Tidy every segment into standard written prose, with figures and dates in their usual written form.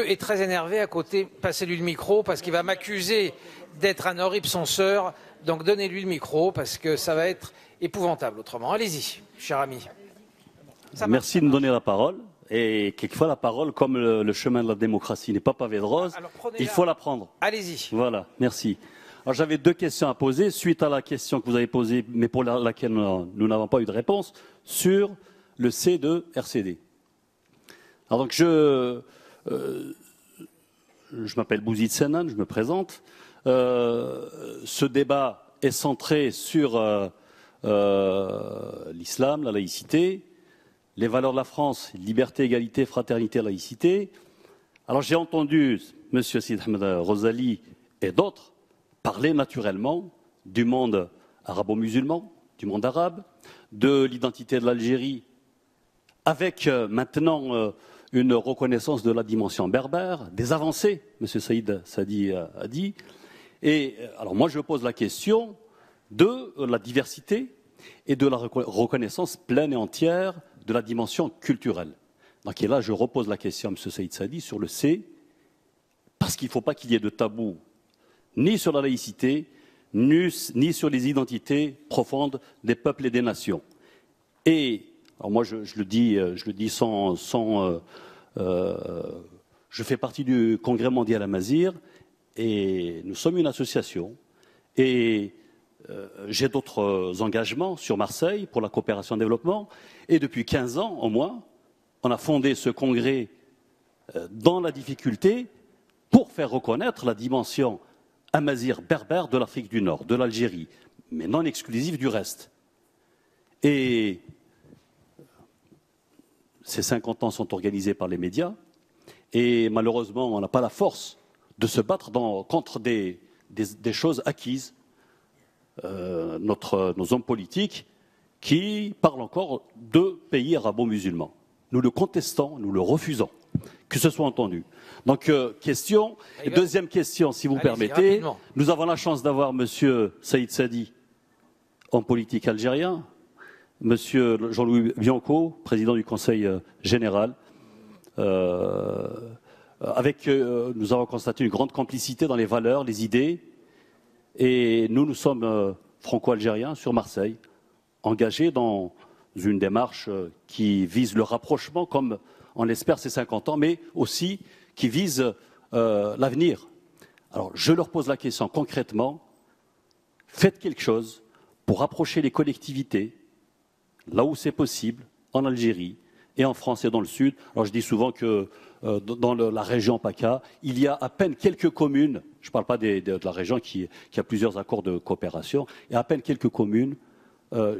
est très énervé à côté. Passez-lui le micro parce qu'il va m'accuser d'être un horrible censeur. Donc donnez-lui le micro parce que ça va être épouvantable autrement. Allez-y, cher ami. Merci de me donner la parole. Et quelquefois, la parole, comme le chemin de la démocratie n'est pas pavé de rose, il faut la prendre. Allez-y. Voilà, merci. Alors j'avais deux questions à poser, suite à la question que vous avez posée, mais pour laquelle nous n'avons pas eu de réponse, sur le C de RCD. Alors donc je m'appelle Bouzid Senan, je me présente. Ce débat est centré sur l'islam, la laïcité, les valeurs de la France, liberté, égalité, fraternité, laïcité. Alors j'ai entendu M. Sidi Ahmed Rosali et d'autres parler naturellement du monde arabo-musulman, du monde arabe, de l'identité de l'Algérie, avec maintenant une reconnaissance de la dimension berbère, des avancées, M. Saïd Sadi a dit. Et alors moi je pose la question de la diversité et de la reconnaissance pleine et entière de la dimension culturelle. Donc et là je repose la question à M. Saïd Sadi sur le C, parce qu'il ne faut pas qu'il y ait de tabou ni sur la laïcité, ni sur les identités profondes des peuples et des nations. Et alors moi je le dis sans je fais partie du Congrès mondial Amazigh et nous sommes une association et j'ai d'autres engagements sur Marseille pour la coopération et le développement. Et depuis 15 ans, au moins, on a fondé ce congrès dans la difficulté pour faire reconnaître la dimension amazigh berbère de l'Afrique du Nord, de l'Algérie, mais non exclusive du reste. Et ces 50 ans sont organisés par les médias et malheureusement, on n'a pas la force de se battre contre des choses acquises. Nos hommes politiques qui parlent encore de pays arabo-musulmans. Nous le contestons, nous le refusons, que ce soit entendu. Donc, question. Et deuxième question, si vous permettez. Rapidement. Nous avons la chance d'avoir M. Saïd Sadi, homme politique algérien, M. Jean-Louis Bianco, président du Conseil général. Nous avons constaté une grande complicité dans les valeurs, les idées. Et nous sommes franco-algériens sur Marseille, engagés dans une démarche qui vise le rapprochement, comme on l'espère ces 50 ans, mais aussi qui vise l'avenir. Alors, je leur pose la question concrètement, faites quelque chose pour rapprocher les collectivités, là où c'est possible, en Algérie et en France et dans le Sud. Alors, je dis souvent que dans la région PACA, il y a à peine quelques communes, je ne parle pas de la région qui a plusieurs accords de coopération, il y a à peine quelques communes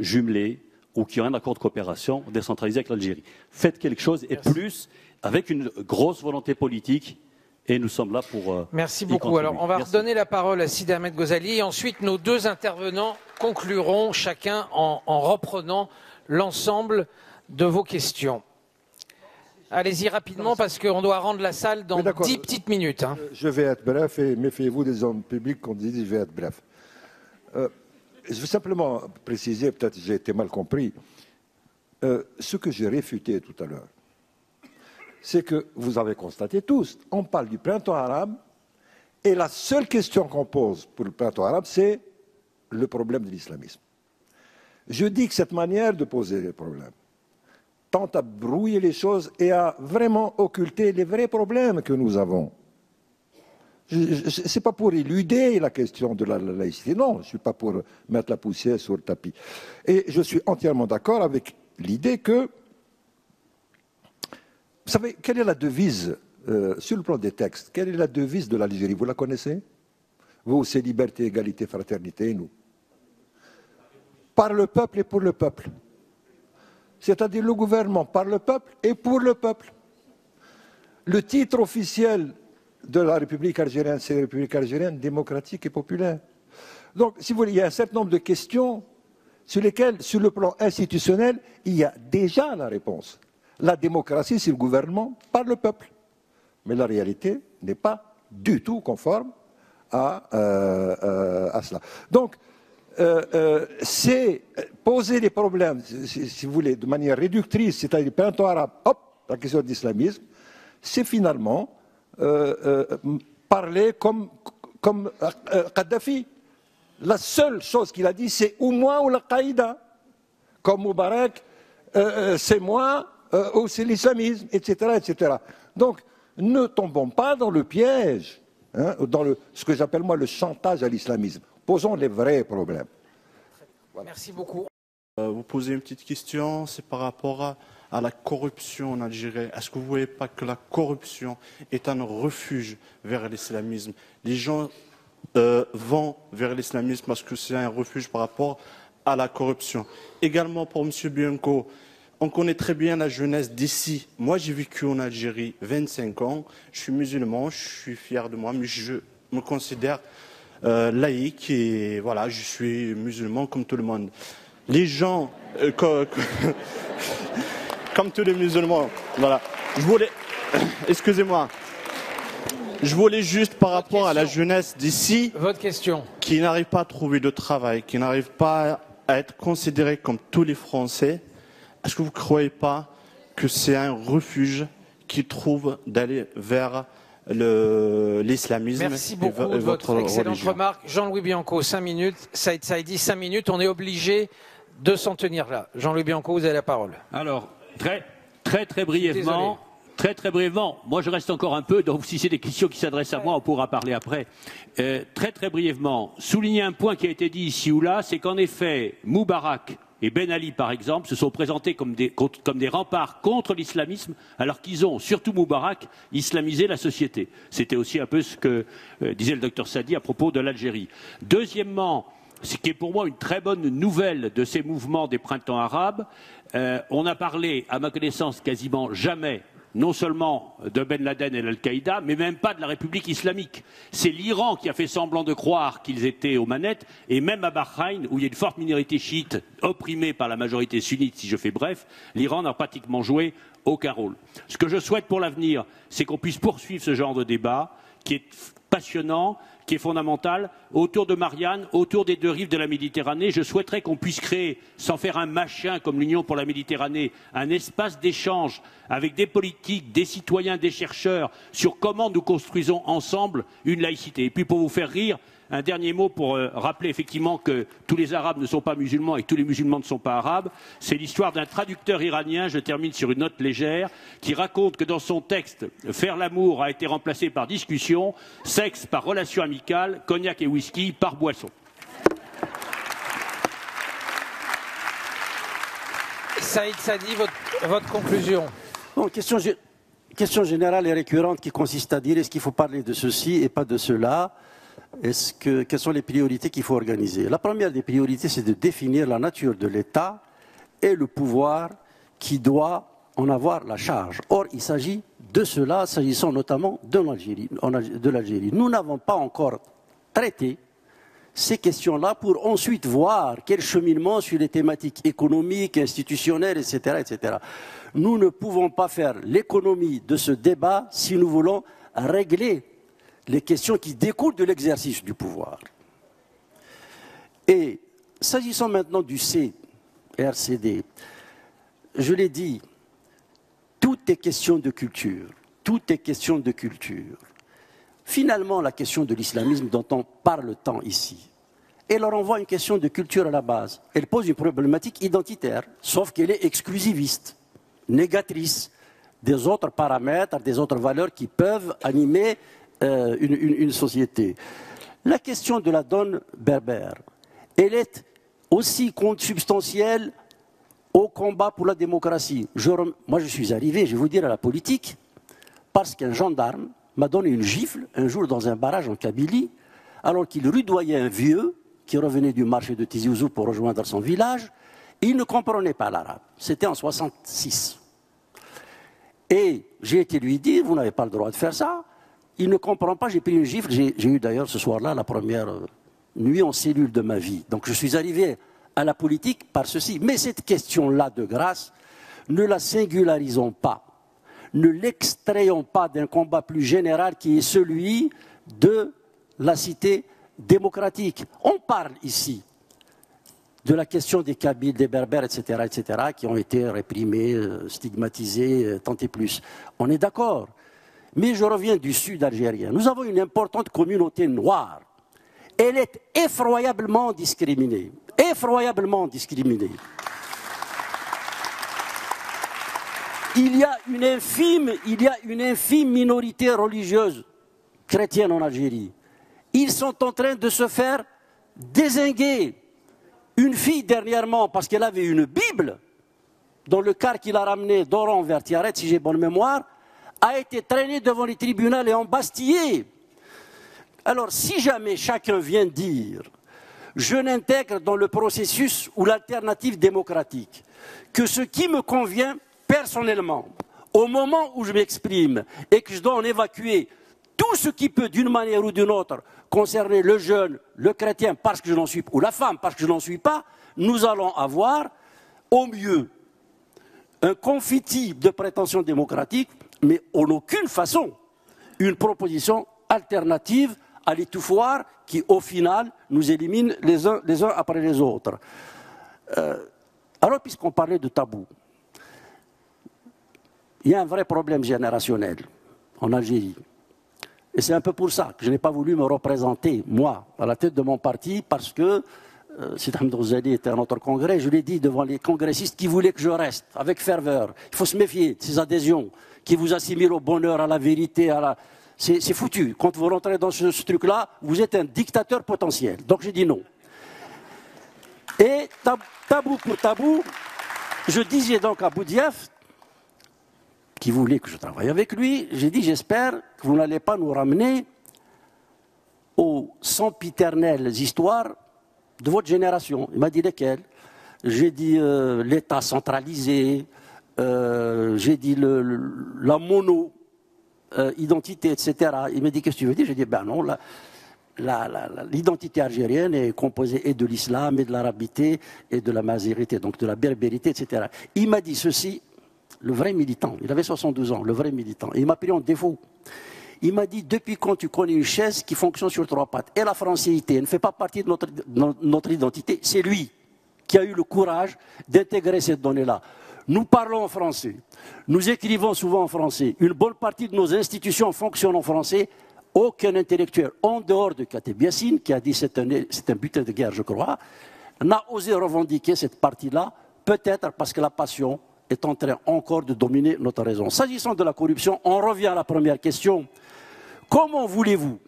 jumelées ou qui ont un accord de coopération décentralisé avec l'Algérie. Faites quelque chose et plus avec une grosse volonté politique et nous sommes là pour Merci beaucoup. Alors on va redonner la parole à Sidi Ahmed Ghazali et ensuite nos deux intervenants concluront chacun en reprenant l'ensemble de vos questions. Allez-y rapidement parce qu'on doit rendre la salle dans 10 petites minutes. Hein. Je vais être bref et méfiez-vous des hommes publics qu'on dit je vais être bref. Je veux simplement préciser, peut-être que j'ai été mal compris, ce que j'ai réfuté tout à l'heure. C'est que vous avez constaté tous, on parle du printemps arabe et la seule question qu'on pose pour le printemps arabe, c'est le problème de l'islamisme. Je dis que cette manière de poser les problèmes tente à brouiller les choses et à vraiment occulter les vrais problèmes que nous avons. Ce n'est pas pour éluder la question de la laïcité, non, je ne suis pas pour mettre la poussière sur le tapis. Et je suis entièrement d'accord avec l'idée que, vous savez, quelle est la devise, sur le plan des textes, quelle est la devise de l'Algérie, vous la connaissez? Vous, c'est liberté, égalité, fraternité, et nous. Par le peuple et pour le peuple. C'est-à-dire le gouvernement par le peuple et pour le peuple. Le titre officiel de la République algérienne, c'est la République algérienne démocratique et populaire. Donc, si vous voulez, il y a un certain nombre de questions sur lesquelles, sur le plan institutionnel, il y a déjà la réponse. La démocratie, c'est le gouvernement par le peuple. Mais la réalité n'est pas du tout conforme à cela. Donc, c'est poser les problèmes, si vous voulez, de manière réductrice, c'est-à-dire printemps arabe, hop, la question de l'islamisme, c'est finalement parler comme Kadhafi. La seule chose qu'il a dit, c'est ou moi ou la Qaïda. Comme Moubarak, c'est moi ou c'est l'islamisme, etc., etc. Donc, ne tombons pas dans le piège, hein, dans ce que j'appelle moi le chantage à l'islamisme. Posons les vrais problèmes. Voilà. Merci beaucoup. Vous posez une petite question, c'est par rapport à la corruption en Algérie. Est-ce que vous ne voyez pas que la corruption est un refuge vers l'islamisme? Les gens vont vers l'islamisme parce que c'est un refuge par rapport à la corruption. Également pour M. Bianco, on connaît très bien la jeunesse d'ici. Moi, j'ai vécu en Algérie 25 ans. Je suis musulman, je suis fier de moi, mais je me considère laïque et voilà, je suis musulman comme tout le monde. Les gens, comme tous les musulmans, voilà. Je voulais, excusez-moi, je voulais juste par rapport à la jeunesse d'ici, votre question, qui n'arrive pas à trouver de travail, qui n'arrive pas à être considéré comme tous les Français. Est-ce que vous ne croyez pas que c'est un refuge qu'ils trouvent d'aller vers l'islamisme? Merci beaucoup de votre excellente remarque. Jean-Louis Bianco, 5 minutes. Saïd Saïdi, 5 minutes. On est obligé de s'en tenir là. Jean-Louis Bianco, vous avez la parole. Alors, très brièvement. Très brièvement, moi je reste encore un peu, donc si c'est des questions qui s'adressent à moi, on pourra parler après. Très brièvement, souligner un point qui a été dit ici ou là, c'est qu'en effet, Moubarak et Ben Ali, par exemple, se sont présentés comme des remparts contre l'islamisme, alors qu'ils ont, surtout Moubarak, islamisé la société. C'était aussi un peu ce que disait le docteur Sadi à propos de l'Algérie. Deuxièmement, ce qui est pour moi une très bonne nouvelle de ces mouvements des printemps arabes, on a parlé, à ma connaissance, quasiment jamais, non seulement de Ben Laden et l'Al-Qaïda, mais même pas de la République islamique. C'est l'Iran qui a fait semblant de croire qu'ils étaient aux manettes, et même à Bahreïn, où il y a une forte minorité chiite opprimée par la majorité sunnite, si je fais bref, l'Iran n'a pratiquement joué aucun rôle. Ce que je souhaite pour l'avenir, c'est qu'on puisse poursuivre ce genre de débat, qui est passionnant, qui est fondamental, autour de Marianne, autour des deux rives de la Méditerranée. Je souhaiterais qu'on puisse créer, sans faire un machin comme l'Union pour la Méditerranée, un espace d'échange avec des politiques, des citoyens, des chercheurs, sur comment nous construisons ensemble une laïcité. Et puis pour vous faire rire, un dernier mot pour rappeler effectivement que tous les Arabes ne sont pas musulmans et que tous les musulmans ne sont pas arabes. C'est l'histoire d'un traducteur iranien, je termine sur une note légère, qui raconte que dans son texte, faire l'amour a été remplacé par discussion, sexe par relation amicale, cognac et whisky par boisson. Saïd Sadi, votre conclusion. Bon, question générale et récurrente qui consiste à dire est-ce qu'il faut parler de ceci et pas de cela? Quelles sont les priorités qu'il faut organiser? La première des priorités, c'est de définir la nature de l'État et le pouvoir qui doit en avoir la charge. Or, il s'agit de cela, s'agissant notamment de l'Algérie. Nous n'avons pas encore traité ces questions-là pour ensuite voir quel cheminement sur les thématiques économiques, institutionnelles, etc., etc. Nous ne pouvons pas faire l'économie de ce débat si nous voulons régler les questions qui découlent de l'exercice du pouvoir. Et s'agissant maintenant du CRCD, je l'ai dit, tout est question de culture. Tout est question de culture. Finalement, la question de l'islamisme dont on parle tant ici, elle renvoie une question de culture à la base. Elle pose une problématique identitaire, sauf qu'elle est exclusiviste, négatrice des autres paramètres, des autres valeurs qui peuvent animer une société. La question de la donne berbère, elle est aussi consubstantielle au combat pour la démocratie. Moi, je suis arrivé, je vais vous dire, à la politique, parce qu'un gendarme m'a donné une gifle un jour dans un barrage en Kabylie, alors qu'il rudoyait un vieux qui revenait du marché de Tizi Ouzou pour rejoindre son village. Il ne comprenait pas l'arabe. C'était en 1966. Et j'ai été lui dire, vous n'avez pas le droit de faire ça. Il ne comprend pas, j'ai pris une gifle. J'ai eu d'ailleurs ce soir-là la première nuit en cellule de ma vie. Donc je suis arrivé à la politique par ceci. Mais cette question-là, de grâce, ne la singularisons pas. Ne l'extrayons pas d'un combat plus général qui est celui de la cité démocratique. On parle ici de la question des Kabyles, des Berbères, etc., qui ont été réprimés, stigmatisés, tant et plus. On est d'accord. Mais je reviens du sud algérien. Nous avons une importante communauté noire. Elle est effroyablement discriminée. Effroyablement discriminée. Il y a une infime minorité religieuse chrétienne en Algérie. Ils sont en train de se faire dézinguer. Une fille dernièrement, parce qu'elle avait une Bible, dans le car qu'il a ramené d'Oran vers Tiaret, si j'ai bonne mémoire, a été traînée devant les tribunaux et embastillée. Alors, si jamais chacun vient dire « je n'intègre dans le processus ou l'alternative démocratique que ce qui me convient personnellement, au moment où je m'exprime et que je dois en évacuer tout ce qui peut, d'une manière ou d'une autre, concerner le jeune, le chrétien, parce que je n'en suis pas, ou la femme, parce que je n'en suis pas, nous allons avoir, au mieux, un confetti de prétention démocratique, mais en aucune façon une proposition alternative à l'étouffoir qui, au final, nous élimine les uns après les autres. Alors, puisqu'on parlait de tabou, il y a un vrai problème générationnel en Algérie. Et c'est un peu pour ça que je n'ai pas voulu me représenter, moi, à la tête de mon parti, parce que Sidi Ahmed Ghazali était à notre congrès, je l'ai dit devant les congressistes qui voulaient que je reste, avec ferveur. Il faut se méfier de ces adhésions qui vous assimilent au bonheur, à la vérité, à la... C'est foutu. Quand vous rentrez dans ce truc-là, vous êtes un dictateur potentiel. Donc j'ai dit non. Et tabou pour tabou, je disais donc à Boudiaf, qui voulait que je travaille avec lui, j'ai dit j'espère que vous n'allez pas nous ramener aux sempiternelles histoires de votre génération. Il m'a dit lesquelles? J'ai dit l'État centralisé, j'ai dit la mono-identité, etc. Il m'a dit qu'est-ce que tu veux dire? J'ai dit ben non, l'identité algérienne est composée et de l'islam, et de l'arabité, et de la mazérité, donc de la berbérité, etc. Il m'a dit ceci, le vrai militant, il avait 72 ans, le vrai militant, et il m'a pris en défaut. Il m'a dit, depuis quand tu connais une chaise qui fonctionne sur 3 pattes, et la francité ne fait pas partie de notre identité, c'est lui qui a eu le courage d'intégrer cette donnée-là. Nous parlons en français, nous écrivons souvent en français, une bonne partie de nos institutions fonctionnent en français. Aucun intellectuel, en dehors de Kateb Yassine, qui a dit c'est un butin de guerre, je crois, n'a osé revendiquer cette partie-là, peut-être parce que la passion est en train encore de dominer notre raison. S'agissant de la corruption, on revient à la première question. Comment voulez-vous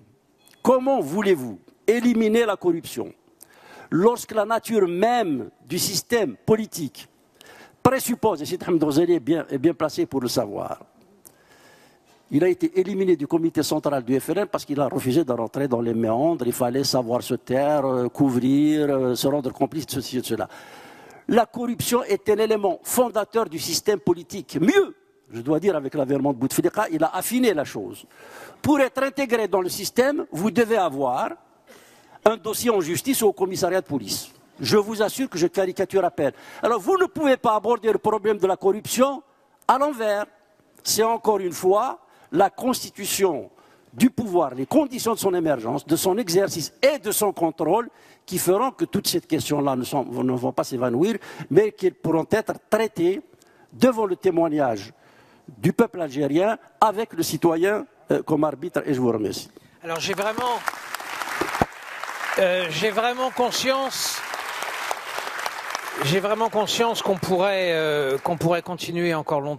éliminer la corruption lorsque la nature même du système politique présuppose, et Sidi Ahmed Ghazali est bien placé pour le savoir, il a été éliminé du comité central du FLN parce qu'il a refusé de rentrer dans les méandres, il fallait savoir se taire, couvrir, se rendre complice de ceci et de cela. La corruption est un élément fondateur du système politique. Mieux, je dois dire avec l'avènement de Bouteflika, il a affiné la chose. Pour être intégré dans le système, vous devez avoir un dossier en justice ou au commissariat de police. Je vous assure que je caricature à peine. Alors vous ne pouvez pas aborder le problème de la corruption à l'envers. C'est encore une fois la constitution du pouvoir, les conditions de son émergence, de son exercice et de son contrôle qui feront que toutes ces questions-là ne vont pas s'évanouir, mais qu'elles pourront être traitées devant le témoignage du peuple algérien avec le citoyen comme arbitre, et je vous remercie. Alors j'ai vraiment conscience qu'on pourrait continuer encore longtemps.